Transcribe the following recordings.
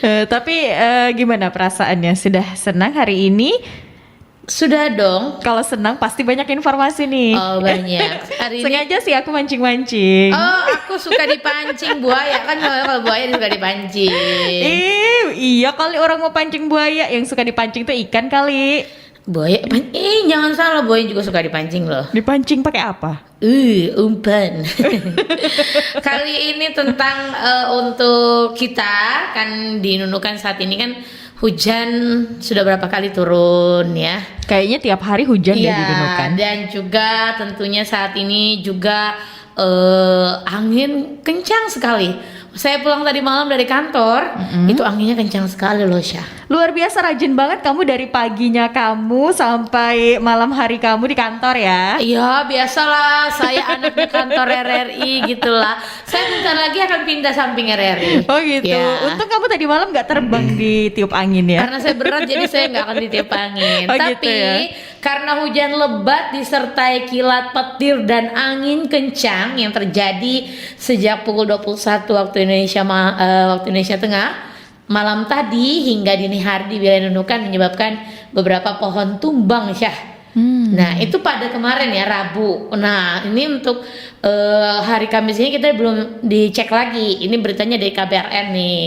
Tapi gimana perasaannya? Sudah senang hari ini? Sudah dong. Kalau senang pasti banyak informasi nih. Oh banyak. Hari ini. Sengaja sih aku mancing-mancing. Oh aku suka dipancing buaya kan, kalau buaya suka dipancing. Iya kali orang mau pancing buaya, yang suka dipancing tuh ikan kali. Buaya, jangan salah, buaya juga suka dipancing loh. Dipancing pakai apa? Umpan. Kali ini tentang untuk kita kan di Nunukan saat ini kan hujan sudah berapa kali turun ya. Kayaknya tiap hari hujan ya di Nunukan. Dan juga tentunya saat ini juga angin kencang sekali. Saya pulang tadi malam dari kantor, itu anginnya kencang sekali loh Syah. Luar biasa rajin banget kamu dari paginya kamu sampai malam hari kamu di kantor ya. Iya biasalah, saya anaknya kantor RRI gitulah. Saya bentar lagi akan pindah samping RRI. Oh gitu. Ya. Untung kamu tadi malam gak terbang di tiup angin ya. Karena saya berat jadi saya nggak akan ditiup angin. Oh, Tapi gitu ya? karena hujan lebat disertai kilat petir dan angin kencang yang terjadi sejak pukul 21 waktu Indonesia Tengah malam tadi hingga dini hari di wilayah Nunukan menyebabkan beberapa pohon tumbang Syah. Nah itu pada kemarin ya Rabu. Nah ini untuk hari Kamis ini kita belum dicek lagi. Ini beritanya dari KBRN nih.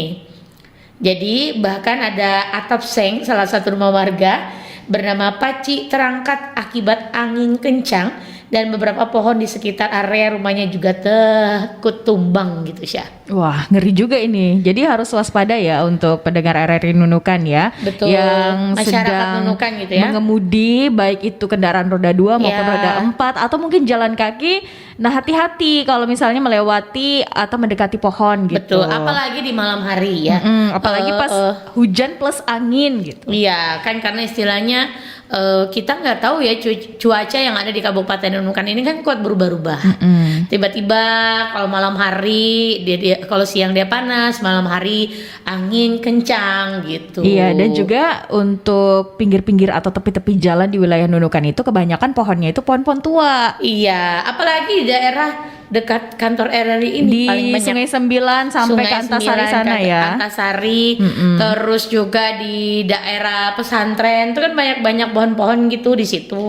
Jadi bahkan ada atap seng salah satu rumah warga bernama Paci terangkat akibat angin kencang dan beberapa pohon di sekitar area rumahnya juga takut tumbang gitu Syah. Wah ngeri juga ini. Jadi harus waspada ya untuk pendengar RRI Nunukan ya. Betul. Yang Masyarakat sedang Nunukan gitu ya. mengemudi baik itu kendaraan roda 2 maupun Ya. roda 4 atau mungkin jalan kaki. Nah hati-hati kalau misalnya melewati atau mendekati pohon gitu. Betul. Apalagi di malam hari ya. Apalagi pas hujan plus angin gitu. Iya kan karena istilahnya kita nggak tahu ya cuaca yang ada di Kabupaten Nunukan ini kan kuat berubah-ubah. Tiba-tiba kalau malam hari kalau siang dia panas, malam hari angin kencang gitu. Iya dan juga untuk pinggir-pinggir atau tepi-tepi jalan di wilayah Nunukan itu kebanyakan pohonnya itu pohon-pohon tua. Iya, apalagi di daerah dekat kantor RRI ini Di paling banyak Sungai Sembilan sampai ke Antasari sana ya. Antasari, terus juga di daerah pesantren itu kan banyak pohon-pohon gitu di situ.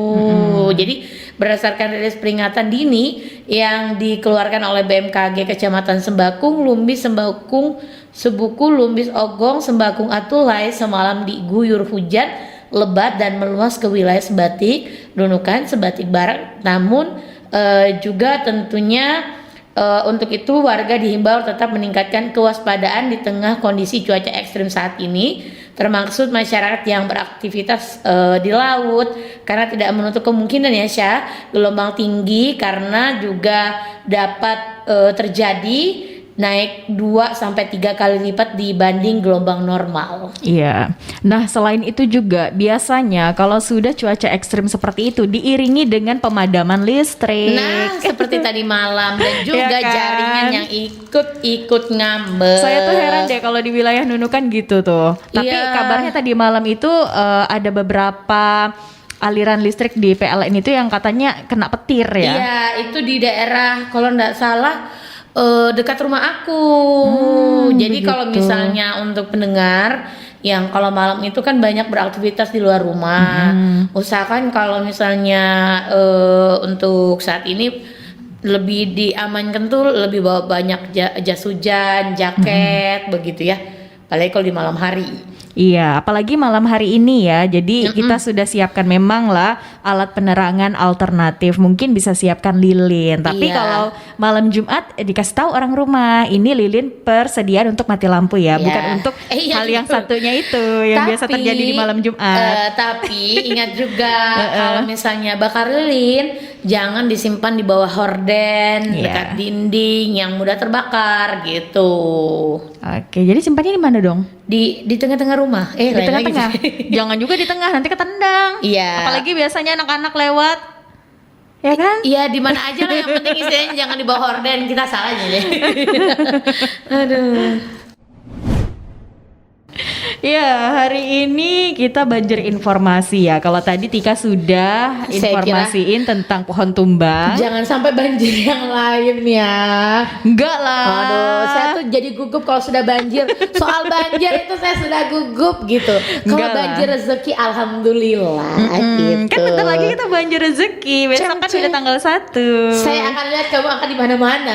Jadi berdasarkan rilis peringatan dini yang dikeluarkan oleh BMKG Kecamatan Sembakung, Lumbis, Sebuku, Lumbis, Ogong, Sembakung, Atulai semalam diguyur hujan lebat dan meluas ke wilayah Sebatik, Nunukan, Sebatik Barat. Namun juga tentunya untuk itu warga dihimbau tetap meningkatkan kewaspadaan di tengah kondisi cuaca ekstrim saat ini, termaksud masyarakat yang beraktivitas di laut karena tidak menutup kemungkinan ya Syah gelombang tinggi karena juga dapat terjadi naik 2 sampai 3 kali lipat dibanding gelombang normal. Iya. Nah, selain itu juga biasanya kalau sudah cuaca ekstrim seperti itu diiringi dengan pemadaman listrik. Nah, seperti tadi malam dan juga Ya kan? jaringan yang ikut ngambek. Saya tuh heran deh kalau di wilayah Nunukan gitu tuh. Tapi Iya. kabarnya tadi malam itu ada beberapa aliran listrik di PLN itu yang katanya kena petir ya. Iya, itu di daerah kalau nggak salah dekat rumah aku. Jadi begitu. kalau misalnya untuk pendengar yang kalau malam itu kan banyak beraktivitas di luar rumah, usahakan kalau misalnya untuk saat ini lebih diamankan tuh lebih bawa banyak jas hujan, jaket begitu ya. Apalagi kalau di malam hari. Iya, apalagi malam hari ini ya. Jadi kita sudah siapkan memang lah alat penerangan alternatif. Mungkin bisa siapkan lilin. Tapi Iya. kalau malam Jumat dikasih tahu orang rumah, ini lilin persediaan untuk mati lampu ya, Iya. bukan untuk Iya, hal yang gitu. satunya itu yang biasa terjadi di malam Jumat. Tapi ingat juga kalau misalnya bakar lilin jangan disimpan di bawah horden, Iya. dekat dinding yang mudah terbakar gitu. Oke, jadi simpannya di mana dong? Di tengah-tengah rumah. Di lain lagi tengah-tengah. sih. Jangan juga di tengah, nanti ketendang. Iya. Apalagi biasanya anak-anak lewat. Ya kan? Iya di mana aja lah yang penting istilahnya jangan di bawah horden, kita salahnya deh. Aduh. Ya, hari ini kita banjir informasi ya. Kalau tadi Tika sudah Saya informasiin tentang pohon tumbang. Jangan sampai banjir yang lain ya. Enggak lah. Aduh, saya tuh jadi gugup kalau sudah banjir. Soal banjir itu saya sudah gugup gitu. Kalau Enggak lah. banjir rezeki alhamdulillah gitu. Kan bentar lagi kita banjir rezeki. Besok kan Ceng. sudah tanggal 1. Saya akan lihat kamu akan di mana-mana.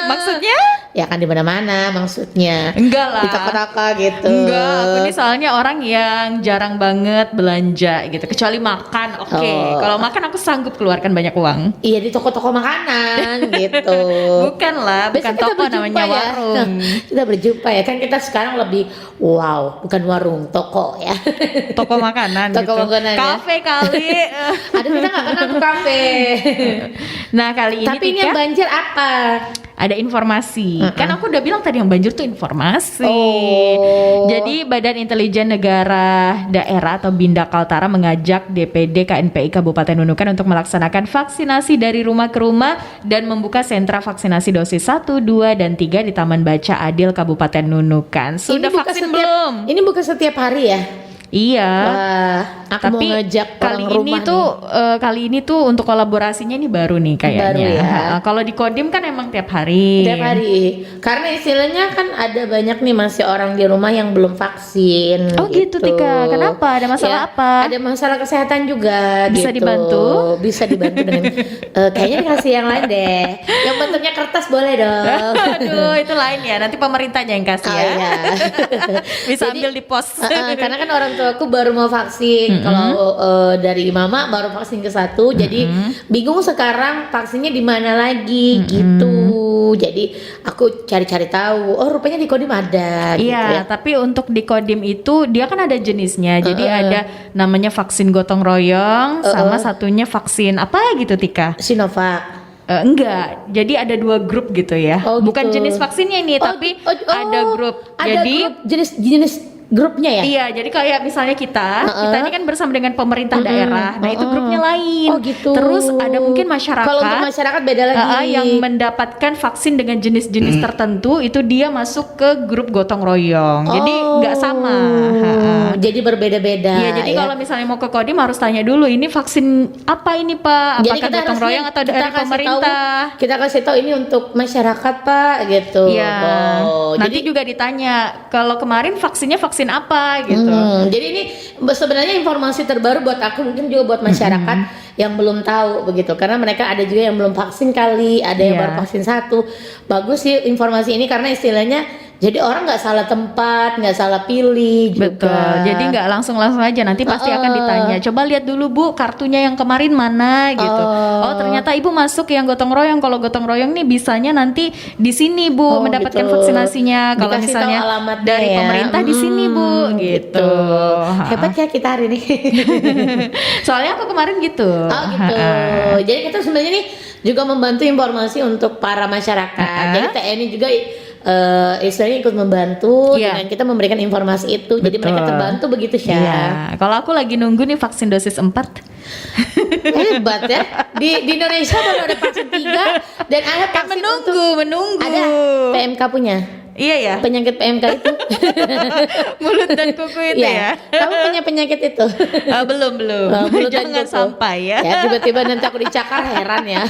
Maksudnya? Ya akan di mana-mana maksudnya. Enggak lah. Di toko-toko gitu. Enggak, aku ini soalnya orang yang jarang banget belanja gitu. Kecuali makan, oke. Oh. Kalau makan aku sanggup keluarkan banyak uang. Iya di toko-toko makanan gitu. Bukan lah, bukan Besok kita toko, berjumpa namanya ya. warung. Kita berjumpa ya. Kan kita sekarang lebih wow, bukan warung, toko ya. Toko makanan Toko gitu. makanan ya. Kafe kali. Aduh kita nggak kenal tuh kafe. Nah, kali ini Tapi ini Tika, yang banjir apa? ada informasi. Kan aku udah bilang tadi yang banjir tuh informasi. Oh. Jadi Badan Intelijen Negara Daerah atau Binda Kaltara mengajak DPD KNPI Kabupaten Nunukan untuk melaksanakan vaksinasi dari rumah ke rumah dan membuka sentra vaksinasi dosis 1, 2, dan 3 di Taman Baca Adil Kabupaten Nunukan. Sudah buka vaksin setiap- belum? Ini bukan setiap hari ya? Iya. Wah, aku mau Tapi ngajak kali orang ini rumah tuh kali ini tuh untuk kolaborasinya ini baru nih kayaknya. Baru ya. Kalau di Kodim kan emang tiap hari. Tiap hari. Karena istilahnya kan ada banyak nih masih orang di rumah yang belum vaksin. Oh gitu Tika. Kenapa? Ada masalah Ya, apa? Ada masalah kesehatan juga. Bisa gitu. dibantu? Bisa dibantu dengan kayaknya dikasih yang lain deh. Yang bentuknya kertas boleh dong. Aduh, itu lain ya. Nanti pemerintahnya yang kasih Oh, ya. iya. Bisa Jadi, ambil di pos. karena kan orang tua aku baru mau vaksin. Kalau dari mama baru vaksin ke 1, jadi bingung sekarang vaksinnya di mana lagi gitu. Jadi aku cari-cari tahu. Oh rupanya di Kodim ada. Gitu Iya, ya. tapi untuk di Kodim itu dia kan ada jenisnya. Jadi ada namanya vaksin gotong royong sama satunya vaksin apa gitu Tika? Sinovac. Enggak, jadi ada 2 grup gitu ya. Oh, Bukan gitu. jenis vaksinnya ini, tapi ada grup. Ada Jadi grup, jenis grupnya ya. iya, jadi kayak misalnya kita ini kan bersama dengan pemerintah daerah. Nah, itu grupnya lain. Oh gitu. Terus ada mungkin masyarakat. Kalau untuk masyarakat beda lagi. Yang mendapatkan vaksin dengan jenis-jenis tertentu itu dia masuk ke grup gotong royong. Jadi nggak sama. Jadi berbeda-beda. Iya, jadi kalau misalnya mau ke Kodim harus tanya dulu ini vaksin apa ini Pak? Jadi Apakah kita gotong harus royong atau kita dari kasih pemerintah? tahu- kita kasih tahu ini untuk masyarakat Pak gitu. Iya. Oh, Nanti juga ditanya kalau kemarin vaksinnya vaksin apa gitu. Jadi ini sebenarnya informasi terbaru buat aku, mungkin juga buat masyarakat yang belum tahu begitu, karena mereka ada juga yang belum vaksin kali, ada yang Iya. baru vaksin 1. Bagus sih informasi ini karena istilahnya jadi orang nggak salah tempat, nggak salah pilih juga. Betul. Jadi nggak langsung aja, nanti pasti akan ditanya. Coba lihat dulu Bu, kartunya yang kemarin mana gitu. Oh, ternyata Ibu masuk yang gotong royong. Kalau gotong royong nih bisanya nanti di sini Bu mendapatkan gitu. vaksinasinya. Kalau Dikasih misalnya tahu alamatnya dari ya. pemerintah di sini Bu gitu. Hebat ya kita hari ini. Soalnya aku kemarin gitu. Oh gitu. Jadi kita sebenarnya nih juga membantu informasi untuk para masyarakat. Jadi TNI juga istilahnya ikut membantu Iya. dengan kita memberikan informasi itu. Jadi Betul. mereka terbantu begitu Syah. Iya. Kalau aku lagi nunggu nih vaksin dosis 4. Hebat ya. Di Indonesia baru ada vaksin 3 dan ada Kan vaksin menunggu. ada PMK punya. Iya ya. Penyakit PMK itu. Mulut dan kuku itu ya. Kamu punya penyakit itu. Belum. Mulut dan Jangan kuku. sampai ya. Ya tiba-tiba nanti aku dicakar, heran ya.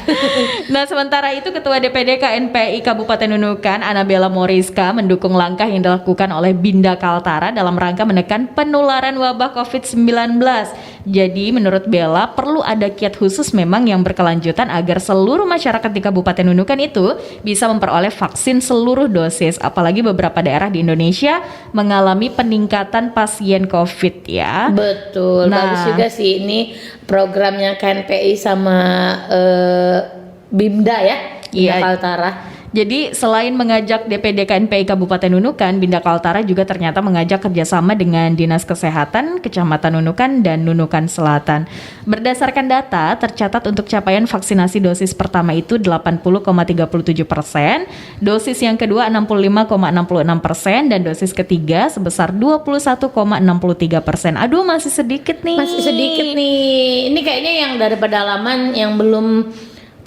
Nah, sementara itu Ketua DPD KNPI Kabupaten Nunukan, Anabella Moriska, mendukung langkah yang dilakukan oleh Binda Kaltara dalam rangka menekan penularan wabah COVID-19. Jadi, menurut Bella, perlu ada kiat khusus memang yang berkelanjutan agar seluruh masyarakat di Kabupaten Nunukan itu bisa memperoleh vaksin seluruh dosis. Apalagi beberapa daerah di Indonesia mengalami peningkatan pasien COVID ya. Betul, Nah. bagus juga sih ini programnya KNPI sama Bimda ya, Bimda Iya. Kaltara. Jadi selain mengajak DPD KNPI Kabupaten Nunukan, Binda Kaltara juga ternyata mengajak kerjasama dengan Dinas Kesehatan, Kecamatan Nunukan, dan Nunukan Selatan. Berdasarkan data, tercatat untuk capaian vaksinasi dosis pertama itu 80,37%, dosis yang kedua 65,66%, dan dosis ketiga sebesar 21,63%. Aduh, masih sedikit nih. Masih sedikit nih. Ini kayaknya yang dari pedalaman yang belum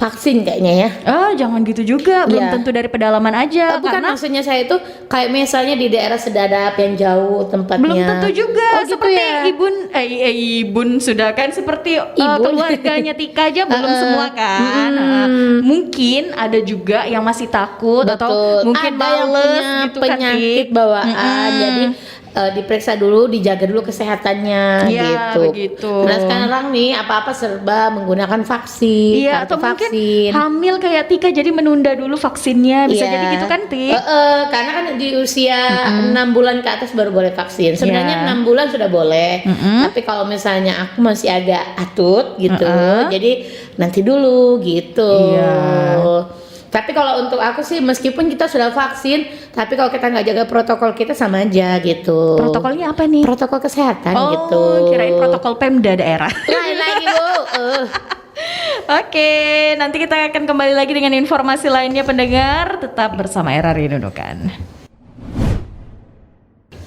vaksin kayaknya ya. Jangan gitu juga, belum Iya. tentu dari pedalaman aja. Bukan, karena maksudnya saya itu kayak misalnya di daerah Sedadap yang jauh tempatnya. belum tentu juga. Oh, gitu Seperti ya? Ibun sudah kan, seperti Ibun. keluarganya Tika aja belum semua kan. Mungkin ada juga yang masih takut atau mungkin ada yang males punya gitu kan, penyakit Tik. bawaan, jadi diperiksa dulu, dijaga dulu kesehatannya Iya, gitu. begitu. Nah sekarang nih apa-apa serba menggunakan vaksin, Iya, kartu atau mungkin vaksin. hamil kayak Tika jadi menunda dulu vaksinnya, bisa Iya. jadi gitu kan, Tik. Karena kan di usia 6 bulan ke atas baru boleh vaksin. Sebenarnya Iya. 6 bulan sudah boleh. Tapi kalau misalnya aku masih agak atut gitu, jadi nanti dulu gitu. Iya. Tapi kalau untuk aku sih meskipun kita sudah vaksin, tapi kalau kita nggak jaga protokol kita sama aja gitu. Protokolnya apa nih? Protokol kesehatan gitu. Oh, kirain protokol Pemda daerah. Lain lagi Bu. Oke, nanti kita akan kembali lagi dengan informasi lainnya pendengar. Tetap bersama RRI Nunukan.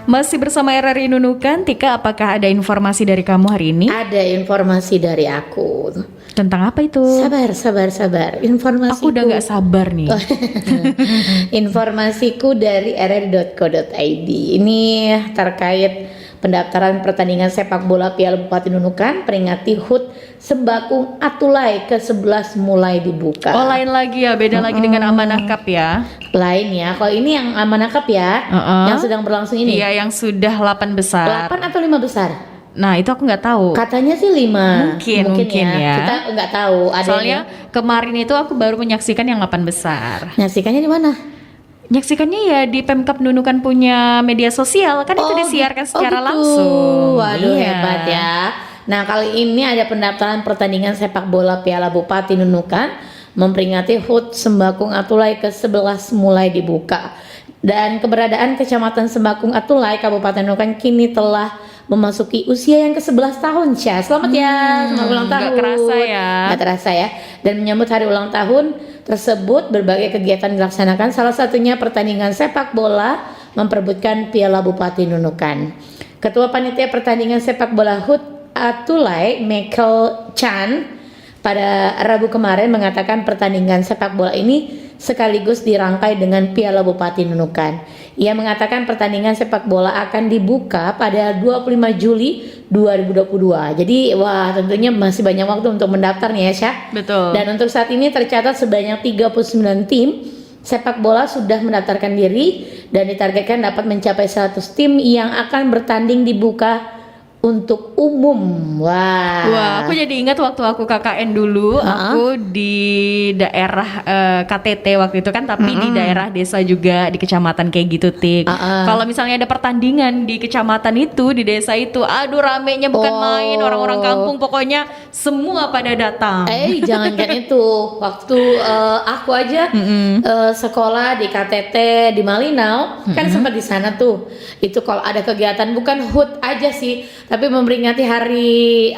Masih bersama RRI Nunukan, Tika, apakah ada informasi dari kamu hari ini? Ada informasi dari aku. Tentang apa itu? Sabar. Informasiku. Aku udah gak sabar nih. Informasiku dari rri.co.id. Ini terkait pendaftaran pertandingan sepak bola Piala Bupati Nunukan peringati HUT Sembakung Atulai ke-11 mulai dibuka. Oh, lain lagi ya, beda lagi dengan Amanah Cup ya. Lain ya. Kalau ini yang Amanah Cup ya, yang sedang berlangsung ini. Iya, yang sudah 8 besar. 8 atau 5 besar? Nah, itu aku nggak tahu. Katanya sih 5. Mungkin ya. Kita nggak tahu. Ada Soalnya kemarin itu aku baru menyaksikan yang 8 besar. nyaksikannya di mana? Menyaksikannya ya di Pemkab Nunukan punya media sosial, kan itu disiarkan secara gitu. langsung. Waduh, Iya. hebat ya. Nah, kali ini ada pendaftaran pertandingan sepak bola Piala Bupati Nunukan memperingati HUT Sembakung Atulai ke-11 mulai dibuka. Dan keberadaan Kecamatan Sembakung Atulai Kabupaten Nunukan kini telah memasuki usia yang ke-11 tahun, Syah. Selamat ya, selamat ulang tahun. Nggak kerasa ya. Nggak terasa ya. Dan menyambut hari ulang tahun tersebut, berbagai kegiatan dilaksanakan. Salah satunya pertandingan sepak bola memperebutkan Piala Bupati Nunukan. Ketua Panitia Pertandingan Sepak Bola HUT Atulai, Michael Chan, pada Rabu kemarin mengatakan pertandingan sepak bola ini sekaligus dirangkai dengan Piala Bupati Nunukan. Ia mengatakan pertandingan sepak bola akan dibuka pada 25 Juli 2022. Jadi wah, tentunya masih banyak waktu untuk mendaftar nih ya, Syah. Betul. Dan untuk saat ini tercatat sebanyak 39 tim sepak bola sudah mendaftarkan diri dan ditargetkan dapat mencapai 100 tim yang akan bertanding dibuka untuk umum. Wah, aku jadi ingat waktu aku KKN dulu, aku di daerah KTT waktu itu kan, tapi di daerah desa juga, di kecamatan kayak gitu, Tik. Kalau misalnya ada pertandingan di kecamatan itu, di desa itu, aduh ramenya bukan main, orang-orang kampung pokoknya semua pada datang. Jangankan itu, waktu aku aja sekolah di KTT di Malinau, kan sempat di sana tuh. Itu kalau ada kegiatan bukan HUT aja sih, tapi memperingati hari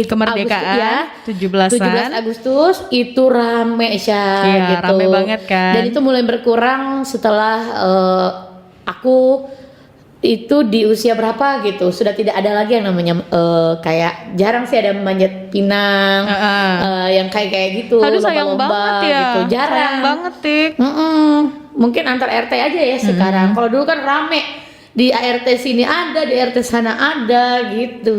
Kemerdekaan, Agustus, ya, 17-an. 17 Agustus itu rame Syah, Iya, gitu. rame banget kan. Dan itu mulai berkurang setelah aku itu di usia berapa gitu, sudah tidak ada lagi yang namanya kayak jarang sih ada manjat pinang, yang kayak gitu. Aduh, sayang lomba-lomba banget ya. gitu. Jarang. Sayang banget, Tik. Mungkin antar RT aja ya sekarang. Kalau dulu kan rame. Di ART sini ada, di RT sana ada gitu.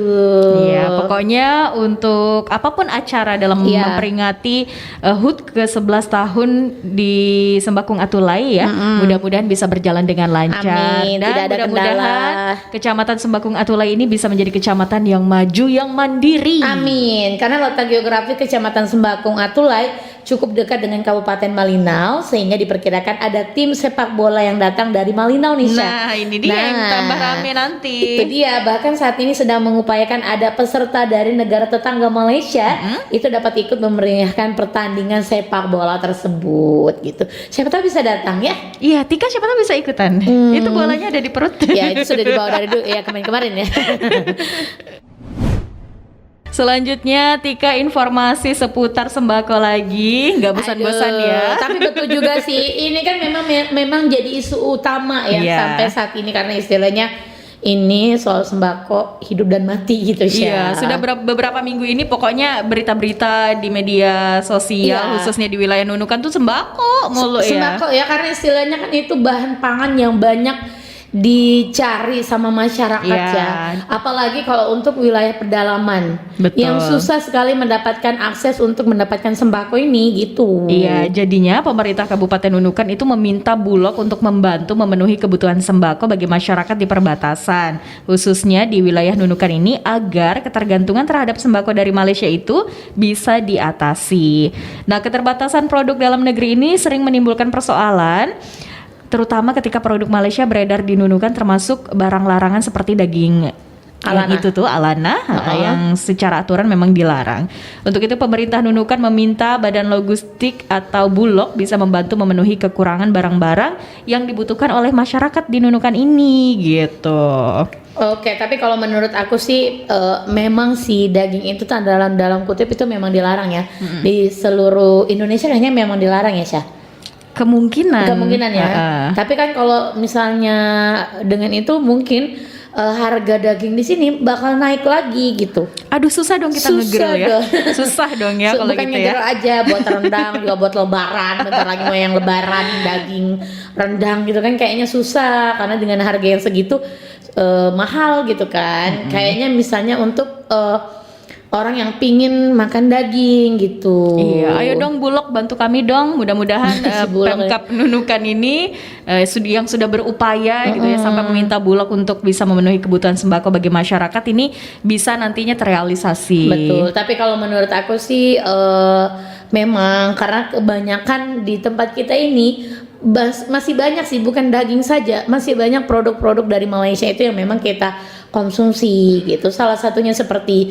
Iya, pokoknya untuk apapun acara dalam memperingati HUT ke-11 tahun di Sembakung Atulai ya, mudah-mudahan bisa berjalan dengan lancar. Amin, Dan tidak ada mudah-mudahan kendala. Kecamatan Sembakung Atulai ini bisa menjadi kecamatan yang maju, yang mandiri. Amin, karena letak geografi Kecamatan Sembakung Atulai cukup dekat dengan Kabupaten Malinau, sehingga diperkirakan ada tim sepak bola yang datang dari Malinau nih, Syah. Nah, ini dia yang tambah rame nanti. Itu dia, bahkan saat ini sedang mengupayakan ada peserta dari negara tetangga Malaysia itu dapat ikut memeriahkan pertandingan sepak bola tersebut gitu. Siapa tahu bisa datang ya. Iya, Tika siapa tahu bisa ikutan. Itu bolanya ada di perut. Ya, itu sudah dibawa dari dulu ya, kemarin-kemarin ya. Selanjutnya Tika informasi seputar sembako lagi, nggak bosan-bosan Aduh, ya. Tapi betul juga sih, ini kan memang jadi isu utama ya Iya. sampai saat ini, karena istilahnya ini soal sembako hidup dan mati gitu sih. Iya, sudah beberapa minggu ini pokoknya berita-berita di media sosial khususnya di wilayah Nunukan tuh sembako mulu ya. Sembako ya, karena istilahnya kan itu bahan pangan yang banyak dicari sama masyarakat ya. Apalagi kalau untuk wilayah pedalaman. Betul. Yang susah sekali mendapatkan akses untuk mendapatkan sembako ini gitu. Iya, jadinya pemerintah Kabupaten Nunukan itu meminta Bulog untuk membantu memenuhi kebutuhan sembako bagi masyarakat di perbatasan, khususnya di wilayah Nunukan ini agar ketergantungan terhadap sembako dari Malaysia itu bisa diatasi. Nah, keterbatasan produk dalam negeri ini sering menimbulkan persoalan, terutama ketika produk Malaysia beredar di Nunukan, termasuk barang larangan seperti daging Alana. Yang itu tuh Alana yang secara aturan memang dilarang. Untuk itu pemerintah Nunukan meminta Badan Logistik atau Bulog bisa membantu memenuhi kekurangan barang-barang yang dibutuhkan oleh masyarakat di Nunukan ini gitu. Oke, tapi kalau menurut aku sih memang si daging itu dalam kutip itu memang dilarang ya. Di seluruh Indonesia kayaknya memang dilarang ya, Syah. Kemungkinan ya. Tapi kan kalau misalnya dengan itu mungkin harga daging di sini bakal naik lagi gitu. Aduh, susah dong kita nge-grill ya. Susah dong ya kalau gitu ya. Bukan nge-grill aja, buat rendang juga buat lebaran. Bentar lagi mau yang lebaran daging rendang gitu kan kayaknya susah karena dengan harga yang segitu mahal gitu kan. Kayaknya misalnya untuk orang yang pingin makan daging gitu. Iya, ayo dong Bulog bantu kami dong. Mudah-mudahan Pemkab Nunukan ini yang sudah berupaya gitu ya sampai meminta Bulog untuk bisa memenuhi kebutuhan sembako bagi masyarakat ini bisa nantinya terrealisasi. Betul. Tapi kalau menurut aku sih memang karena kebanyakan di tempat kita ini masih banyak sih, bukan daging saja, masih banyak produk-produk dari Malaysia itu yang memang kita konsumsi gitu. Salah satunya seperti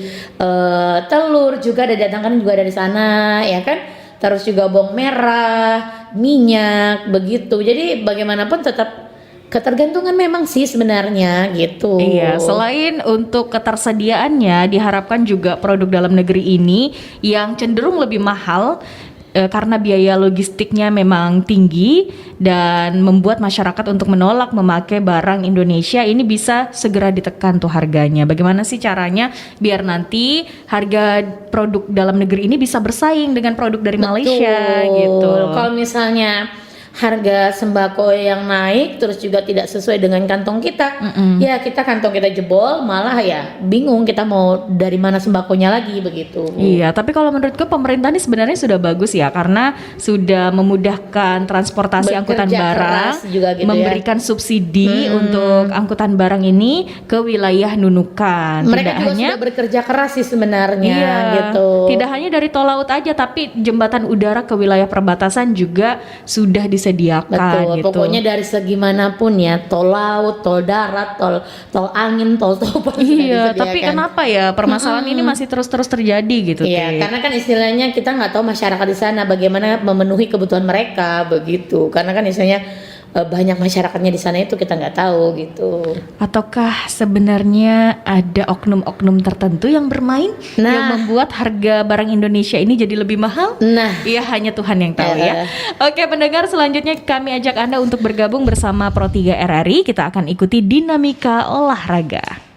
telur juga didatangkan juga dari sana ya kan. Terus juga bawang merah, minyak begitu. Jadi bagaimanapun tetap ketergantungan memang sih sebenarnya gitu. Iya, selain untuk ketersediaannya diharapkan juga produk dalam negeri ini yang cenderung lebih mahal karena biaya logistiknya memang tinggi dan membuat masyarakat untuk menolak memakai barang Indonesia ini bisa segera ditekan tuh harganya. Bagaimana sih caranya biar nanti harga produk dalam negeri ini bisa bersaing dengan produk dari Malaysia gitu. Kalau misalnya harga sembako yang naik terus juga tidak sesuai dengan kantong kita, ya kita kantong kita jebol, malah ya bingung kita mau dari mana sembakonya lagi begitu. Iya, tapi kalau menurutku pemerintah ini sebenarnya sudah bagus ya karena sudah memudahkan transportasi angkutan barang, juga gitu memberikan subsidi untuk angkutan barang ini ke wilayah Nunukan. Mereka juga sudah bekerja keras sih sebenarnya gitu. Tidak hanya dari tol laut aja, tapi jembatan udara ke wilayah perbatasan juga sudah disediakan. Betul, gitu. pokoknya dari segi manapun ya, tol laut, tol darat, tol angin, tol apa Iya, tapi kenapa ya permasalahan ini masih terus terjadi gitu? Iya, karena kan istilahnya kita nggak tahu masyarakat di sana bagaimana memenuhi kebutuhan mereka begitu. Karena kan istilahnya banyak masyarakatnya di sana itu kita nggak tahu gitu. Ataukah sebenarnya ada oknum-oknum tertentu yang bermain yang membuat harga barang Indonesia ini jadi lebih mahal? Nah, iya hanya Tuhan yang tahu ya. Oke, pendengar, selanjutnya kami ajak Anda untuk bergabung bersama Pro 3 RRI. Kita akan ikuti dinamika olahraga.